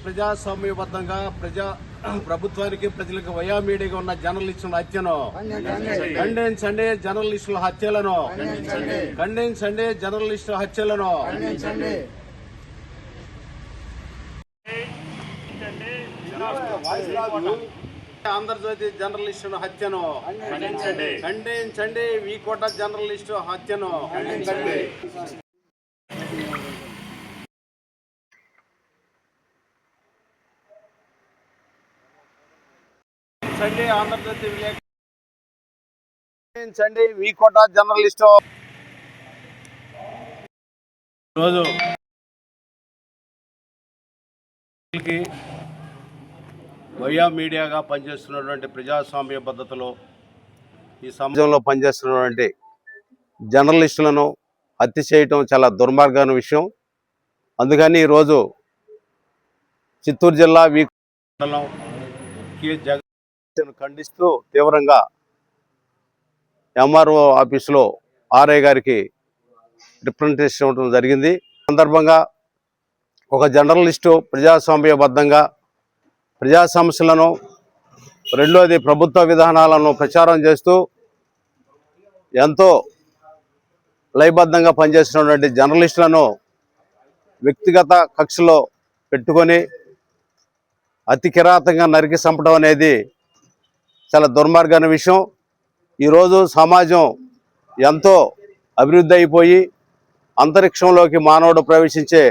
ప్రజాస్వామ్యబద్ధంగా ప్రభుత్వానికి ప్రజలకు వయామీడిగా ఉన్న జర్నలిస్టుల హత్యను ఖండించండి. జర్నలిస్టుల హత్యలను ఖండించండి. జర్నలిస్టుల హత్యలను ఆంధ్రజ్యోతి జర్నలిస్టుల హత్యను ఖండించండి. వీకోట జర్నలిస్టు హత్యను ఖండించండి. ఆంధ్రజ్యోతి విలేకరులు వీకోట జర్నలిస్టు రోజు వయా మీడియాగా పనిచేస్తున్నటువంటి ప్రజాస్వామ్య పద్ధతిలో ఈ సమాజంలో పనిచేస్తున్నటువంటి జర్నలిస్టులను హత్య చేయటం చాలా దుర్మార్గమైన విషయం. అందుకని ఈరోజు చిత్తూరు జిల్లా మండలం ఖండిస్తూ తీవ్రంగా ఎంఆర్ఓ ఆఫీసులో ఆర్ఐ గారికి రిప్రజెంటేషన్ ఇవ్వడం జరిగింది. సందర్భంగా ఒక జర్నలిస్టు ప్రజాస్వామ్యబద్ధంగా ప్రజా సమస్యలను, రెండోది ప్రభుత్వ విధానాలను ప్రచారం చేస్తూ ఎంతో లయబద్ధంగా పనిచేస్తున్నటువంటి జర్నలిస్టులను వ్యక్తిగత కక్షలో పెట్టుకొని అతి కిరాతకంగా నరికి చంపడం అనేది చాలా దుర్మార్గమైన విషయం. ఈరోజు సమాజం ఎంతో అభివృద్ధి అయిపోయి అంతరిక్షంలోకి మానవుడు ప్రవేశించే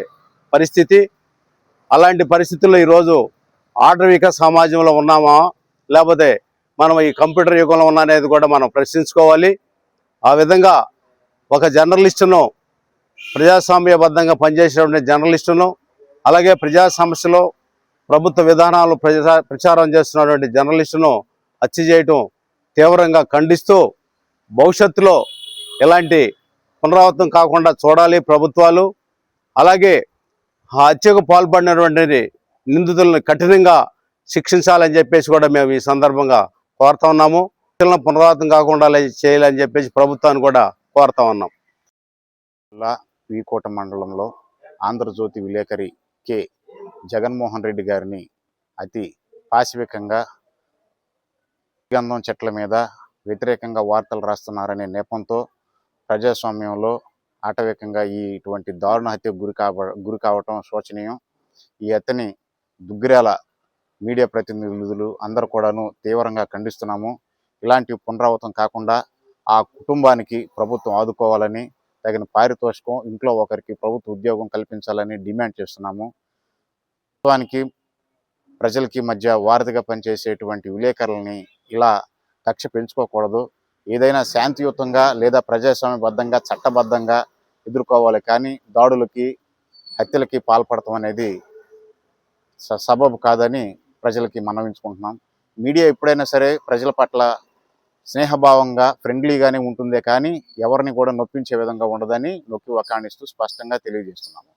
పరిస్థితి. అలాంటి పరిస్థితుల్లో ఈరోజు ఆటవిక సమాజంలో ఉన్నామా, లేకపోతే మనం ఈ కంప్యూటర్ యుగంలో ఉన్నా అనేది కూడా మనం ప్రశ్నించుకోవాలి. ఆ విధంగా ఒక జర్నలిస్టును, ప్రజాస్వామ్యబద్ధంగా పనిచేసేటువంటి జర్నలిస్టును, అలాగే ప్రజా సమస్యలు, ప్రభుత్వ విధానాలు ప్రచారం చేస్తున్నటువంటి జర్నలిస్టును హత్య చేయటం తీవ్రంగా ఖండిస్తూ భవిష్యత్తులో ఇలాంటి పునరావృతం కాకుండా చూడాలి ప్రభుత్వాలు. అలాగే ఆ హత్యకు పాల్పడినటువంటి నిందితులను కఠినంగా శిక్షించాలని చెప్పేసి కూడా మేము ఈ సందర్భంగా కోరుతా ఉన్నాము. పునరావృతం కాకుండా చేయాలని చెప్పేసి ప్రభుత్వాన్ని కూడా కోరుతా ఉన్నాం. వీకోట మండలంలో ఆంధ్రజ్యోతి విలేకరి కె జగన్మోహన్ రెడ్డి గారిని అతి పాశవికంగా గంధం చెట్ల మీద వ్యతిరేకంగా వార్తలు రాస్తున్నారనే నేపంతో ప్రజాస్వామ్యంలో ఆటవికంగా ఇటువంటి దారుణ హత్యకు గురి కావటం శోచనీయం. ఈ హత్యని దుగ్గిరాల మీడియా ప్రతినిధులు అందరూ కూడాను తీవ్రంగా ఖండిస్తున్నాము. ఇలాంటి పునరావృతం కాకుండా ఆ కుటుంబానికి ప్రభుత్వం ఆదుకోవాలని, తగిన పారితోషికం, ఇంట్లో ఒకరికి ప్రభుత్వ ఉద్యోగం కల్పించాలని డిమాండ్ చేస్తున్నాము. ప్రభుత్వానికి ప్రజలకి మధ్య వారధిగా పనిచేసేటువంటి విలేకరులని ఇలా కక్ష పెంచుకోకూడదు. ఏదైనా శాంతియుతంగా లేదా ప్రజాస్వామ్యబద్ధంగా చట్టబద్ధంగా ఎదుర్కోవాలి. కానీ దాడులకి, హత్యలకి పాల్పడటం అనేది సబబు కాదని ప్రజలకి మనవించుకుంటున్నాం. మీడియా ఎప్పుడైనా సరే ప్రజల పట్ల స్నేహభావంగా, ఫ్రెండ్లీగానే ఉంటుందే కానీ ఎవరిని కూడా నొప్పించే విధంగా ఉండదని నొక్కి వకాణిస్తూ స్పష్టంగా తెలియజేస్తున్నాము.